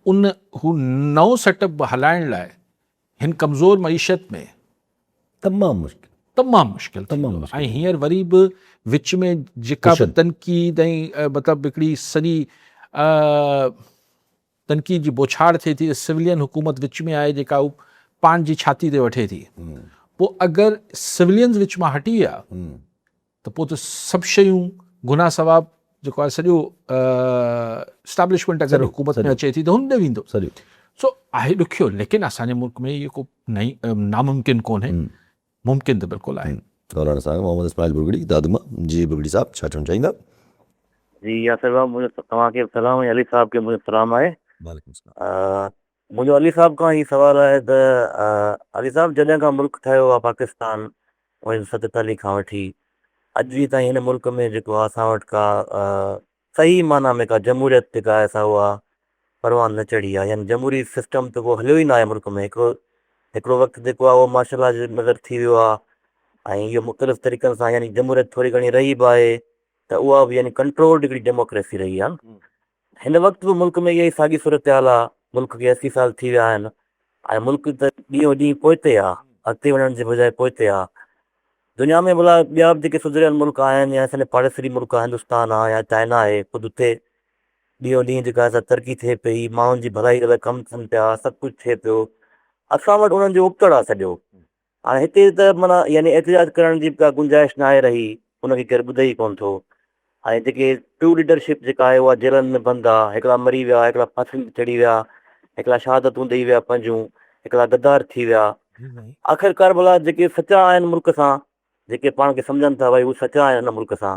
हू नओं सेटअप हलाइण लाइ हिन कमज़ोर मईशत में तमामु मुश्किल ऐं हींअर वरी बि विच में जेका बि तनक़ीद ऐं मतिलबु हिकिड़ी सॼी तनक़ीद जी बोछार थिए थी, सिविलियन हुकूमत विच में आहे जेका हू पान जी छाती ते वठे थी। पोइ अगरि सिविलियंस विच मां हटी विया त पोइ त सभु शयूं गुनाह सवाब जेको आहे सॼो स्टैब्लिशमेंट अगरि हुकूमत में अचे थी त हुन ॾे वेंदो। सो आहे ॾुखियो, लेकिन असांजे मुल्क में इहो को नामुमकिन कोन्हे, मुमकिन त बिल्कुलु आहे। मोहम्मद इस्माइल बुरगड़ी दादुमा जी बुरगड़ी साहब छा चवणु चाहींदा? जी यासिर भाउ, मुंहिंजो तव्हांखे सलाम, अली साहब खे मुंहिंजो सलाम आहे। मुंहिंजो अली साहब खां ई सवाल आहे त अली साहब, जॾहिं खां मुल्क ठहियो आहे पाकिस्तान 1947 खां वठी अॼु ताईं हिन मुल्क में जेको आहे असां वटि का सही माना में का जमहूरियत जेका आहे असां उहा परवान न चढ़ी आहे। यानी जमहूरी सिस्टम त को हलियो ई न आहे मुल्क में। हिकिड़ो वक़्तु जेको आहे उहो माशाल्लाह जो नज़र थी वियो आहे ऐं इहो मुख़्तलिफ़ तरीक़नि सां यानी जमहूरियत थोरी घणी रही बि आहे त उहा बि यानी कंट्रोल्ड हिकिड़ी डेमोक्रेसी रही आहे। हिन वक़्तु बि मुल्क में इहा ई साॻी सूरत हाल आहे। मुल्क खे 80 साल थी विया आहिनि ऐं मुल्क त ॾींहों ॾींहुं पोइते आहे, अॻिते वञण जे बजाए पोइते आहे। दुनिया में भला ॿिया बि जेके सुधरियल मुल्क आहिनि या असांजे पाड़ेसरी मुल्क आहे, हिंदुस्तान आहे या चाइना आहे, ख़ुदि उते ॾींहों ॾींहुं जेका आहे तरक़ी थिए पई, माण्हुनि जी भलाई लाइ कमु थियनि पिया, सभु कुझु थिए पियो। असां वटि उन्हनि जो उपतड़ आहे सॼो। हाणे हिते त माना यानी एहतिजाज करण जी का गुंजाइश न आहे रही, उनखे केरु ॿुधे ई कोन्ह थो। ऐं जेके ट्रू लीडरशिप जेका आहे उहा जेलनि में बंदि आहे। हिकिड़ा मरी विया, हिकिड़ा फांसियुनि ते चढ़ी विया, हिकिड़ा शहादतूं ॾेई विया पंहिंजूं, हिकिड़ा गद्दार थी विया। आख़िरकार भला जेके सचा आहिनि मुल्क सां, जेके पाण खे सम्झनि था भई उहे सचा आहिनि हिन मुल्क सां,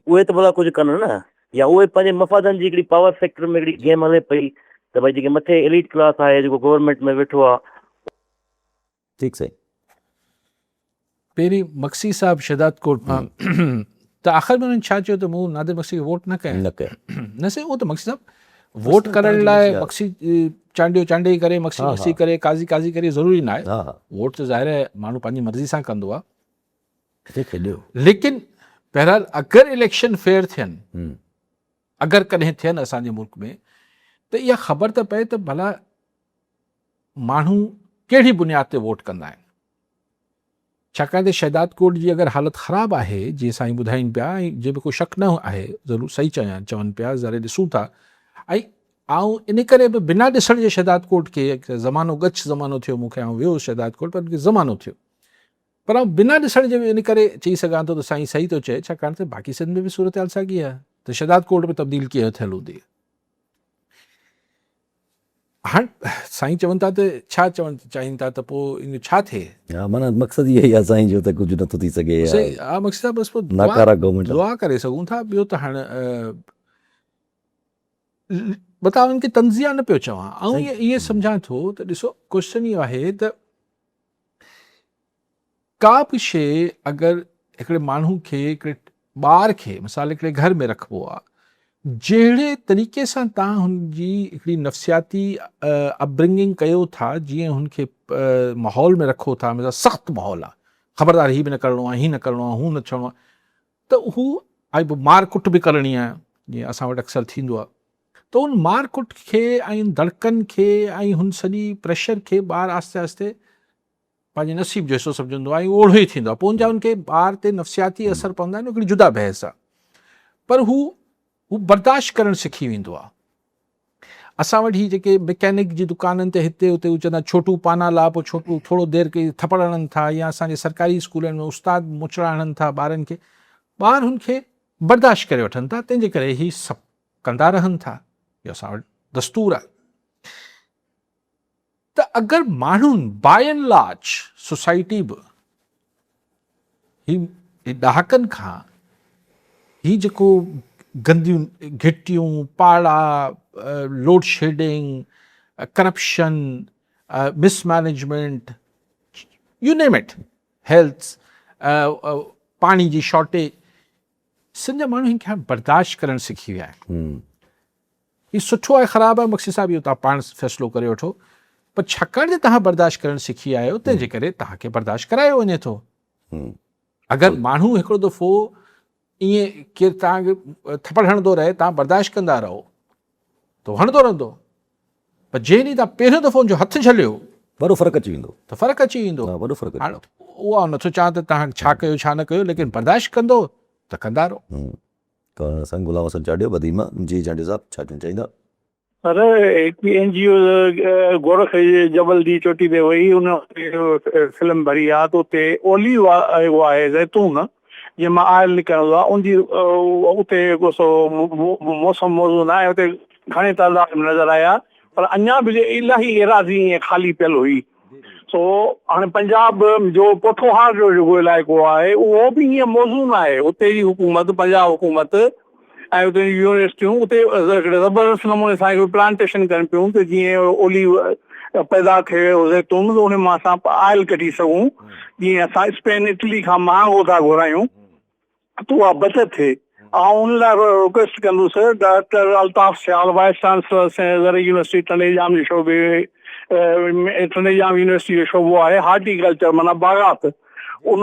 उहे त भला कुझु कनि न, या उहे पंहिंजे मफ़ादनि जी हिकिड़ी पावर फैक्टर में हिकिड़ी गेम हले पई त भई जेके मथे एलीट क्लास आहे जेको गवर्नमेंट में वेठो आहे। ठीकु सही। पहिरीं मक्सी साहब शहदाद कोट मां त आख़िर में उन्हनि छा चयो त मूं नादिर मक्सी खे वोट न कयां। न सही, उहो त मक्सी साहब वोट करण लाइ मक्सी चांडे करे मक्सी करे काज़ी करे ज़रूरी न आहे। वोट त ज़ाहिर आहे माण्हू पंहिंजी मर्ज़ी सां कंदो आहे। लेकिन बहरहाल अगरि इलेक्शन फेयर थियनि, अगरि कॾहिं थियनि असांजे मुल्क में, त इहा ख़बर त पए त भला माण्हू कहिड़ी बुनियाद ते वोट कंदा आहिनि। छाकाणि त शहदाद कोट जी अगरि हालत ख़राबु आहे जीअं साईं ॿुधाइनि पिया, ऐं जंहिंमें को शक न आहे, ज़रूरु सही चवनि पिया, ज़रे ॾिसूं था। ऐं आऊं इन करे बि बिना ॾिसण जे शहदाद कोट खे ज़मानो गछ ज़मानो थियो, मूंखे आउं वियो शहदाद कोट, पर मूंखे ज़मानो थियो, पर आउं बिना ॾिसण जे इन करे चई सघां थो त साईं सही थो चए। छाकाणि त बाक़ी सिंध में बि सूरत हाल साॻी आहे, त शहदाद कोट में तब्दील कीअं थियल हूंदी। हाणे साईं चवनि था त छा चवणु चाहिनि था त पोइ इन छा थिए? हा माना मक़सदु इहो ई आहे साईं जो त कुझु नथो थी सघे या सही हा मक़सदु आहे बसि पोइ नाकारा गवर्नमेंट दुआ करे सघूं था। ॿियो त हाणे बताओ इनखे तंज़िया न पियो चवां ऐं ईअं सम्झां थो त ॾिसो क्वेश्चन इहो आहे त का बि शइ अगरि हिकिड़े माण्हू खे हिकिड़े ॿार खे मिसाल हिकिड़े घर में रखिबो आहे, जहिड़े तरीक़े सां तव्हां हुनजी हिकिड़ी नफ़सियाती अपब्रिंगिंग कयो था, जीअं हुनखे माहौल में रखो था, मिसाल सख़्तु माहौल आहे, ख़बरदार हीअ बि न करिणो आहे, हीअ न करिणो आहे, हू न थियणो आहे, त हू ऐं पोइ मार कुट बि करणी आहे जीअं असां वटि अक्सर थींदो आहे, त उन मार कुट खे ऐं दड़कनि खे ऐं हुन सॼी प्रेशर खे ॿार आस्ते आस्ते पंहिंजे नसीब जो हिसो सम्झंदो आहे ऐं ओढ़ो ई थींदो आहे। पोइ उनजा उनखे ॿार ते नफ़सियाती असर पवंदा आहिनि, हिकिड़ी जुदा बहस आहे, पर हू बर्दाश्त करणु सिखी वेंदो आहे। असां वटि ही जेके मैकेनिक जी दुकाननि ते हिते हुते हू चवंदा छोटू पाना ला, पोइ छोटू थोरो देरि के थपड़ हणनि था, या असांजे सरकारी स्कूलनि में उस्ताद मुचड़ा हणनि था ॿारनि खे, ॿार हुनखे बर्दाश्त करे वठनि था, तंहिंजे करे ही सभु कंदा रहनि था, इहो असां वटि दस्तूर आहे। त अगरि माण्हुनि बाय एंड लार्ज सोसाइटी बि ही ॾहाकनि खां ही जेको गंदियूं घिटियूं पाड़ा, load shedding, corruption, mismanagement, U name it, health, पाणी जी शॉर्टेज, सिंध माण्हू हिन खे बर्दाश्त करणु सिखी विया आहिनि। हीउ सुठो आहे ख़राबु आहे मक़सद सां बि तव्हां पाण फ़ैसिलो करे वठो, पर छाकाणि त तव्हां बर्दाश्त करणु सिखी आहियो तंहिंजे करे तव्हांखे बर्दाश्त करायो वञे थो। अगरि माण्हू हिकिड़ो दफ़ो ईअं केरु तव्हांखे थपड़ हणंदो रहे, तव्हां बर्दाश्त कंदा रहो त हणंदो रहंदो, पर जंहिं ॾींहुं तव्हां पहिरियों दफ़ो हुनजो हथु झलियो वॾो फ़र्क़ु अची वेंदो, त फ़र्क़ु अची वेंदो। वॾो फ़र्क़ु हाणे उहा नथो चवां त तव्हां छा कयो छा न कयो, लेकिन बर्दाश्त कंदो त कंदा रहो। संग गुलाम हसन चाडियो बदीमा जी चांडियो साहब छा चवणु चाहींदा? सर हिकिड़ी NGO गोरख जे जबल जी चोटी ते वई, उन फिल्म भरी आहे, त उते ओलिव आहे ज़ैतून जंहिंमां आयल निकिरंदो आहे, उनजी उते सो मौसम मौजूदु आहे, उते घणे तादाद में नज़र आया, पर अञा बि इलाही एराज़ी ईअं ख़ाली पियल हुई। सो हाणे पंजाब जो पोठोहार जो जेको इलाइक़ो आहे उहो बि ईअं मौजूदु आहे, उते जी हुकूमत, पंजाब हुकूमत ऐं उते यूनिवर्सिटियूं उते ज़बरदस्त नमूने सां प्लांटेशन कनि पियूं, त जीअं ओलिव पैदा थिए ज़ैतून, उन मां असां आयल कढी सघूं, जीअं असां स्पेन इटली खां महांगो था घुरायूं, त उहा बचत थिए। ऐं उन लाइ रिक्वेस्ट कंदुसि डॉक्टर अल्ताफ़ सियाल, वाइस चांसलर ज़र यूनिवर्सिटी टंडेजाम जे शोबे, टंडेजाम यूनिवर्सिटी जो शोबो आहे हार्टिकल्चर माना बागात, उन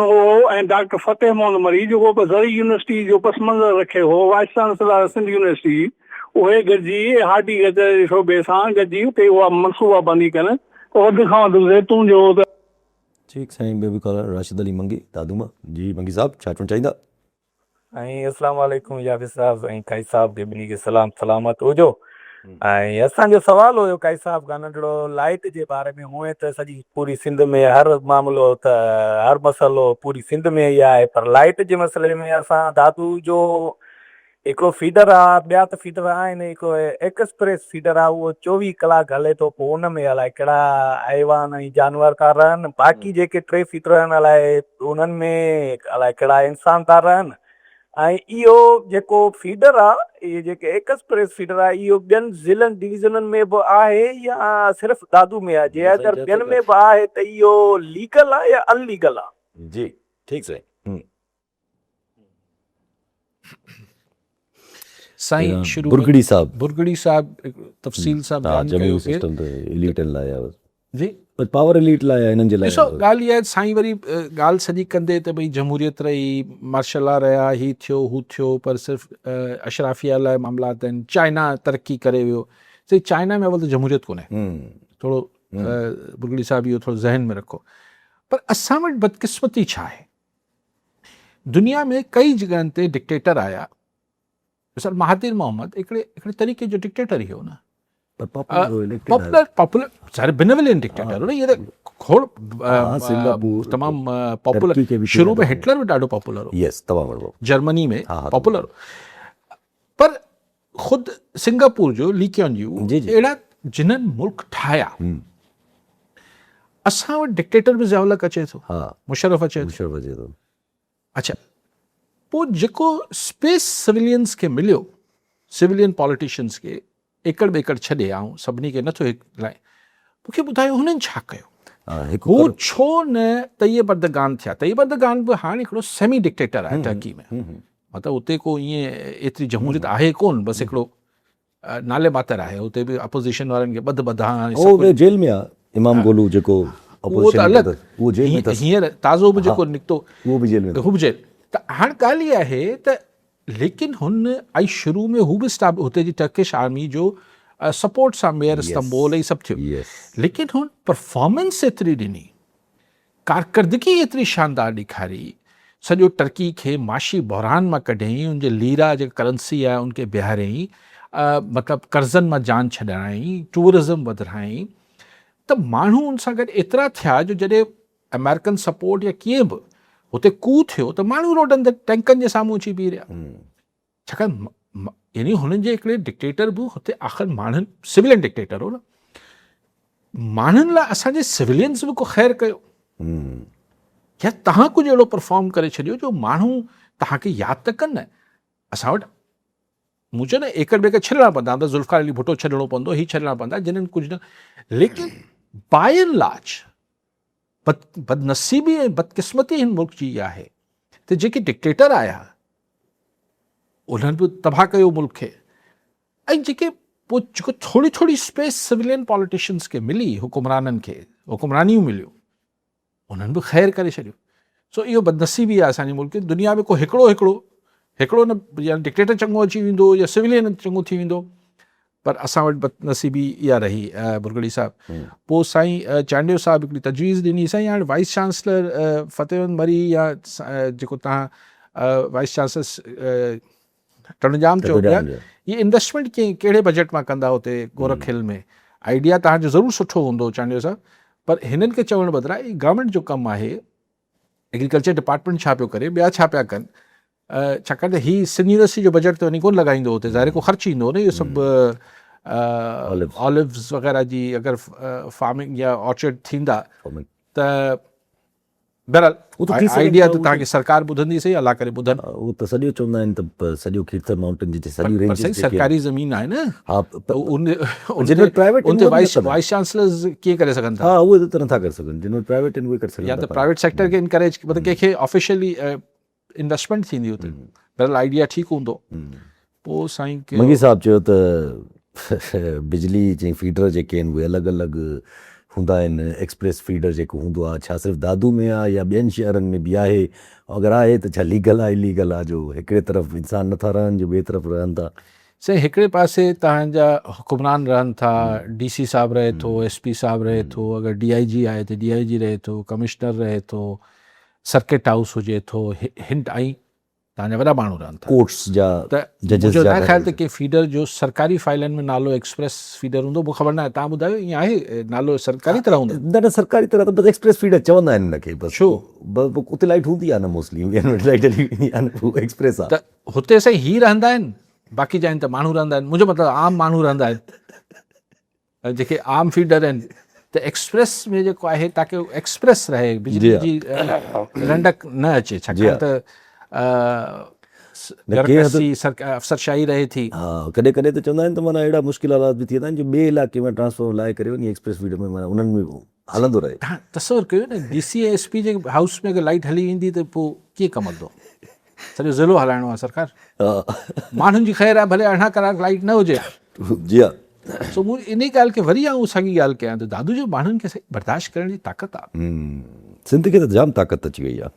ऐं डॉक्टर फ़तेह मोहम्मद मरी जेको ज़र यूनिवर्सिटी जो पस मंज़र रखे हो, वाइस चांसलर सिंध यूनिवर्सिटी, उहे गॾिजी हार्टिकल्चर जे शोबे सां गॾिजी उते उहा मनसूबाबंदी कनि, त वधि खां वधि ज़ैतून जो। ठीकु साईं, ॿियो बि कॉलर राशिद अली मंगी दादूमा जी मंगी साहब छा चवणु चाहींदा? ऐं अस्सलाम वालेकुम याफ़िज़ साहब ऐं काई साहब खे ॿिन्ही खे सलाम सलामत हुजो। ऐं असांजो सवाल हुयो काई साहब खां नंढिड़ो लाइट जे बारे में, हुअं त सॼी पूरी सिंध में हर मामिलो त हर मसइलो पूरी सिंध में ई आहे, पर लाइट जे मसइले में असां दादू जो हिकिड़ो फीडर आहे, ॿिया त फीडर आहिनि, हिकिड़ो एक्सप्रेस फीडर आहे, उहो 24 कलाक हले थो, पोइ उन में अलाए कहिड़ा हैवान ऐं जानवर था रहनि, बाक़ी जेके 3 फीडर आहिनि अलाए उन्हनि में अलाए कहिड़ा इंसान था रहनि। ऐं इहो जेको फीडर आहे, इहे जेके एक्सप्रेस फीडर आहे, इहो ॿियनि ज़िलनि डिवीज़ननि में बि आहे या सिर्फ़ु दादू में आहे? जे अगरि ॿियनि में बि आहे त इहो लीगल आहे या अनलीगल आहे? जी ठीकु साईं। साईं शुरू बुरगड़ी साहब, बुरगड़ी साहब तफ़सील सां बयानु जमीन कयो सिस्टम ते एलीटनि लाइ आहे जी, पावर एलीट लाइ आहे, हिननि जे लाइ। ॾिसो ॻाल्हि इहा आहे, साईं वरी ॻाल्हि सॼी कंदे त भई जमहूरियत रही, मार्शल लॉ रहिया, ही थियो हू थियो, पर सिर्फ़ु अशराफिया लाइ मामलात आहिनि। चाइना तरक़ी करे वियो, सही चाइना में अवल त जमहूरियत कोन्हे, थोरो बुरगड़ी साहब इहो थोरो ज़हन में रखो। पर असां वटि बदकिस्मती छा आहे, दुनिया में कई जॻहनि ते डिक्टेटर आया, मिसाल महातिर मोहम्मद हिकिड़े तरीक़े जो डिक्टेटर ई हो न, पॉपुलर सारे बेनेवलेंट डिक्टेटर हो न, ये त खोड़ तमामु पॉपुलर, शुरू में हिटलर भी ॾाढो पॉपुलर हो, यस तमामु जर्मनी में पॉपुलर हो, पर ख़ुदि सिंगापुर जो ली क्योन यू अहिड़ा जिन्हनि मुल्क ठाहिया असां वटि डिक्टेटर बि ज़ियाउलक अचे थो, हा मुशर्रफ अचे थो। मुशर्रफ अचे थो। अच्छा, पोइ जेको स्पेस सिविलियंस खे मिलियो, सिविलियन पॉलिटिशियंस खे एकड़ ॿेकड़ छॾे ऐं सभिनी खे नथो लाइ, मूंखे ॿुधायो हुननि छा कयो? हिकु हू छो न तैयब अर्दगान थिया? तैयब अर्दगान बि हाणे हिकिड़ो सेमी डिक्टेटर आहे टर्की में, मतिलबु उते को ईअं एतिरी जमहूरियत आहे कोन, बसि हिकिड़ो नाले मातर आहे। उते बि अपोज़िशन वारनि खे उहो जेल में आहे, इमाम गोलू जेको उहो त अलॻि, उहो जेल में हींअर ताज़ो बि जेको निकितो उहो बि जेल में हू बि जेल। त हाणे ॻाल्हि इहा आहे त लेकिन हुन आई शुरू में हू बि हुते जी टर्किश आर्मी जो सपोर्ट सां मेयर इस्तंबुल ऐं सभु थियो, लेकिन हुन परफॉर्मेंस एतिरी ॾिनी, कारकर्दगी एतिरी शानदार ॾेखारी, सॼो टर्की खे माशी बहरान मां कढियईं, उनजे लीरा जेका करंसी आहे उनखे बीहारियईं, मतिलबु कर्ज़नि मां जान छॾायईं, टूरिज़म वधायईं। त माण्हू उन सां गॾु एतिरा थिया जो जॾहिं अमेरिकन सपोर्ट या कीअं बि हुते कू थियो त माण्हू रोडनि ते टैंकनि जे साम्हूं अची बीह रहिया, छाकाणि यानी हुननि जे हिकिड़े डिक्टेटर बि हुते आख़िर माण्हुनि, सिविलियन डिक्टेटर हो न, माण्हुनि लाइ असांजे सिविलियंस बि को ख़ैरु कयो या तव्हां कुझु अहिड़ो परफॉर्म करे छॾियो जो माण्हू तव्हांखे यादि त कनि न। असां वटि मूं चयो न एकड़ ॿेकड़ छॾणा पवंदा, त ज़ुल्फ़िकार अली भुट्टो छॾणो पवंदो, हीअ छॾणा पवंदा, जिन्हनि कुझु न, लेकिन बाय एंड लार्ज बदनसीबी ऐं बदकिस्मती हिन मुल्क जी इहा आहे त जेके डिक्टेटर आया उन्हनि बि तबाह कयो मुल्क खे, ऐं जेके पोइ जेको थोरी थोरी स्पेस सिविलियन पॉलिटिशियंस खे मिली, हुकुमराननि खे हुकुमरानियूं मिलियूं, उन्हनि बि ख़ैरु करे छॾियो। सो इहो बदनसीबी आहे असांजे मुल्क में। दुनिया में को हिकिड़ो न या डिक्टेटर चङो अची वेंदो या सिविलियन चङो थी वेंदो, पर असां वटि बदनसीबी इहा रही। बुरगड़ी साहिबु पोइ साईं चांडियो साहिबु हिकिड़ी तजवीज़ ॾिनी, साईं हाणे वाइस चांसलर फ़तेहमंद मरी या जेको तव्हां वाइस चांसलर टणजाम चओ पिया, ये इन्वेस्टमेंट कहिड़े बजट मां कंदा हुते गोरखिल में? आइडिया तव्हांजो ज़रूरु सुठो हूंदो चांडियो साहिबु, पर हिननि खे चवण बदिरां ई गवर्नमेंट जो कमु आहे, एग्रीकल्चर डिपार्टमेंट छा पियो करे, ॿिया छा पिया कनि, छाकाणि त हीअ सिंध यूनिवर्सिटी जो बजट त वञी कोन लॻाईंदो हुते, ज़ाहिर को ख़र्च ईंदो न इहो सभु ऑलिव्स वग़ैरह जी अगरि फार्मिंग या ऑर्चर्ड थींदा त बहरहाल आइडिया त तव्हांखे सरकार ॿुधंदी सही, अलाह करे ॿुधनि। उहो त सॼो चवंदा आहिनि त सॼो कीर्तन माउंटेन जी सॼी रेंज सरकारी ज़मीन आहे न, हा, प्राइवेट वाइस चांसलर्स कीअं करे सघनि था? हा, उहे त नथा करे सघनि, जिन वटि प्राइवेट आहिनि उहे करे सघनि, या त प्राइवेट सेक्टर खे इनकरेज, मतिलबु कंहिंखे ऑफिशियली इन्वेस्टमेंट थींदी हुते, बहरहाल आइडिया ठीकु हूंदो। पोइ साईं मंगी साहिबु चयो त बिजली जी फीडर जेके आहिनि उहे अलॻि अलॻि हूंदा आहिनि, एक्सप्रेस फीडर जेको हूंदो आहे छा सिर्फ़ु दादू में आहे या ॿियनि शहरनि में बि आहे, अगरि आहे त छा लीगल आहे इलीगल आहे, जो हिकिड़े तरफ़ इंसान नथा रहनि जो ॿिए तरफ़ रहनि था? साईं हिकिड़े पासे तव्हांजा हुकुमरान रहनि था, DC साहिबु रहे थो, SP साहिबु रहे थो, अगरि DIG आहे त DIG रहे थो, कमिश्नर रहे थो, सर्किट हाउस हुजे थो, हिंट आई तव्हांजा वॾा माण्हू रहनि था, कोर्ट्स जा जजेस मुंहिंजो जा न ख़्याल त के फीडर जो सरकारी फाइलनि में नालो एक्सप्रेस फीडर हूंदो, मूंखे ख़बर न आहे, तव्हां ॿुधायो ईअं आहे नालो सरकारी तरह हूंदो? न सरकारी तरह त बसि एक्सप्रेस फीडर चवंदा आहिनि हिनखे, बसि छो उते लाइट हूंदी आहे न मोस्टली, लाइट एक्सप्रेस आहे। त हुते साईं ही रहंदा आहिनि, बाक़ी जाइनि त माण्हू रहंदा आहिनि, मुंहिंजो मतिलबु आम माण्हू रहंदा आहिनि, जेके आम फीडर आहिनि, त एक्सप्रेस में जेको आहे ताकी एक्सप्रेस रहे, बिजली जी रंडक न अचे, छाकाणि त अफ़सरशाही रहे थी। हा, कॾहिं कॾहिं त चवंदा आहिनि त माना अहिड़ा मुश्किल हालात बि थी वेंदा आहिनि जो ॿिए इलाइक़े में ट्रांसफॉर्म लाइ करे वञी एक्सप्रेस फीडर में माना उन्हनि में हलंदो रहे। तव्हां तसवुरु कयो न DC ऐं SP जे हाउस में अगरि लाइट हली वेंदी त पोइ कीअं कमु हलंदो? सॼो ज़िलो हलाइणो आहे सरकार, माण्हुनि जी ख़ैर आहे, भले 18 कलाक लाइट न हुजे। जी हा, सो मूं इन ॻाल्हि खे वरी आऊं साॻी ॻाल्हि कयां त दादू जो माण्हुनि खे बर्दाश्त करण जी ताक़त आहे। सिंध खे त जाम ताक़त अची वई आहे,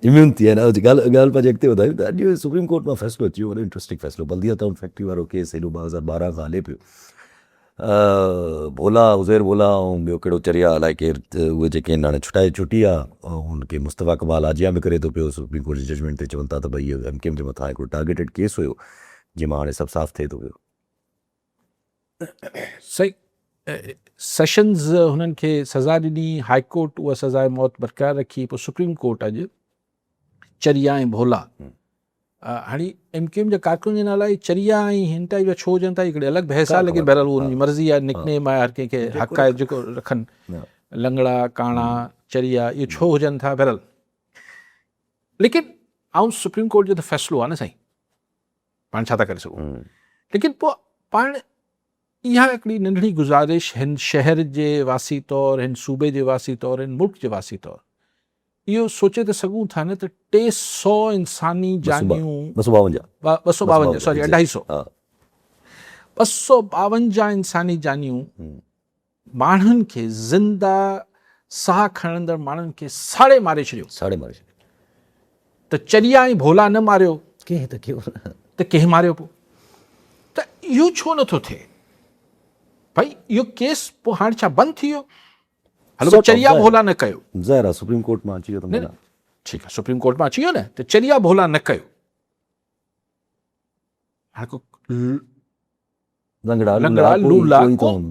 इम्यून थी विया आहिनि। ॻाल्हि पंहिंजे अॻिते वधायूं त अॼु सुप्रीम कोर्ट मां फ़ैसिलो अची वियो, वॾो इंट्रस्टिंग फ़ैसिलो, बल्दिया टाउन फैक्ट्री वारो केस हेॾो 2012 खां हले पियो, भोला उज़ैर भोला ऐं ॿियो कहिड़ो चरिया अलाए केरु, उहे जेके आहिनि हाणे छुटी आहे, ऐं हुनखे मुस्तफ़ा कमाल आजिया में करे थो पियो, सुप्रीम कोर्ट जी जजमेंट ते चवनि था त भई इहो MKM जे मथां हिकिड़ो टारगेटेड केस हुयो, जंहिंमां हाणे सभु साफ़ थिए थो पियो। सही, सेशंस हुननि खे सज़ा ॾिनी, हाई कोर्ट उहा सज़ाए मौत बरक़रार रखी, पोइ सुप्रीम कोर्ट अॼु चरिया ऐं भोला हाणे MQM जा कारकुन जे नाला चरिया ऐं हिन टाइप जा छो हुजनि था हिकिड़े अलॻि बहस आहे, लेकिन बहरहाल उहा उनजी मर्ज़ी आहे, निकनेम आहे, हर कंहिंखे हक़ आहे जेको रखनि, लंगड़ा काणा चरिया इहे छो हुजनि था, बहरहाल। लेकिन ऐं सुप्रीम कोर्ट जो त फ़ैसिलो आहे न साईं, पाण छा था करे सघूं। लेकिन पोइ पाण इहा हिकिड़ी नंढड़ी गुज़ारिश हिन शहर जे वासी तौरु, हिन सूबे जे वासी तौरु, हिन मुल्क जे वासी तौरु इहो सोचे त सघूं था न त 300 इंसानी जानियूं 252 सॉरी 250 252 इंसानी जानियूं माण्हुनि खे ज़िंदा साह खणंदड़ माण्हुनि खे साड़े मारे छॾियो त चरिया ऐं भोला न मारियो त कंहिं मारियो पोइ त इहो छो नथो थिए भाई? इहो केस पोइ हाणे छा बंदि थी वियो? हलो चरिया भोला न कयो, ज़ाहिर आहे सुप्रीम कोर्ट में अची वियो, न ठीकु आहे, सुप्रीम कोर्ट में अची वियो न, त चरिया भोला न कयो, हाणे को लंगड़ा लूला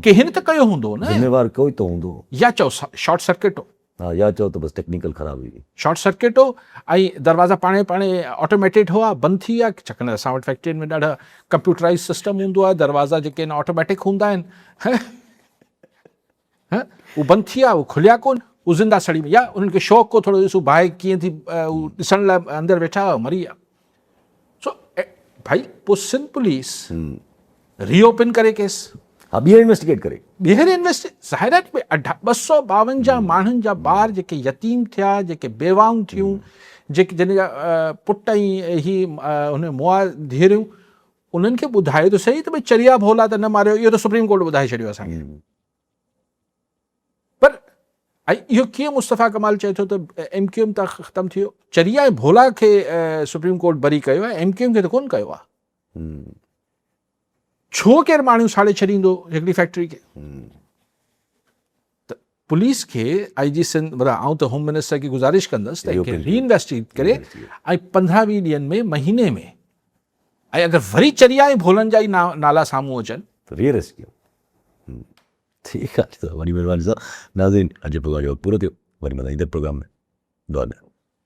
कंहिं त कयो हूंदो न, ज़िम्मेवार कोई तो हूंदो, या चओ शॉर्ट सर्किट हो, हाँ, या चओ त बस टेक्निकल ख़राब हुई, शॉर्ट सर्किट हो, ऐं दरवाज़ा पाणे पाणे ऑटोमेटिड हुआ, बंदि थी विया, छाकाणि असां वटि फैक्ट्रियुनि में ॾाढा कंप्यूटराइज़ सिस्टम हूंदो आहे, दरवाज़ा जेके आहिनि ऑटोमेटिक हूंदा आहिनि, उहो बंदि थी विया, उहो खुलिया कोन, उहो ज़िंदा सड़ी में, या उन्हनि खे शौक़ु को थोरो ॾिसूं बाहि कीअं थी ॾिसण लाइ अंदरि वेठा हुआ, मरी विया। सो भाई पोइ सिंध पुलिस रीओपन करे केस, हाँ, ॿीहर इन्वेस्टिगेट करे, ॿीहर ज़ाहिर 252 माण्हुनि जा ॿार जेके यतीम थिया, जेके बेवाऊं थियूं, जेके जिन जा पुट ऐं ही हुन मुआ धीअरूं, उन्हनि खे ॿुधायो त सही त भई चरिया भोला त न मारियो, इहो त सुप्रीम कोर्ट ॿुधाए छॾियो असांखे। पर ऐं इहो कीअं मुस्तफ़ा कमाल चए थो त MQM त ख़तमु थी वियो? चरिया ऐं भोला खे सुप्रीम कोर्ट बरी कयो आहे, MQM खे त कोन कयो आहे। छो केरु माण्हू साड़े छॾींदो हिकिड़ी फैक्ट्री खे? त पुलिस खे IG सिंध मतिलबु आउं त होम मिनिस्टर खे गुज़ारिश कंदुसि त री इन्वेस्टिगेट करे ऐं 15-20 ॾींहंनि में, महीने में, ऐं अगरि वरी चरिया ऐं भोलनि जा ई नाला साम्हूं अचनि तो रीअरेस्ट कयो। ठीकु आहे, वॾी महिरबानी सां नाज़रीन, अॼु प्रोग्राम जो पूरो थियो, वरी मिलंदा ईंदड़ प्रोग्राम में, दुआ में।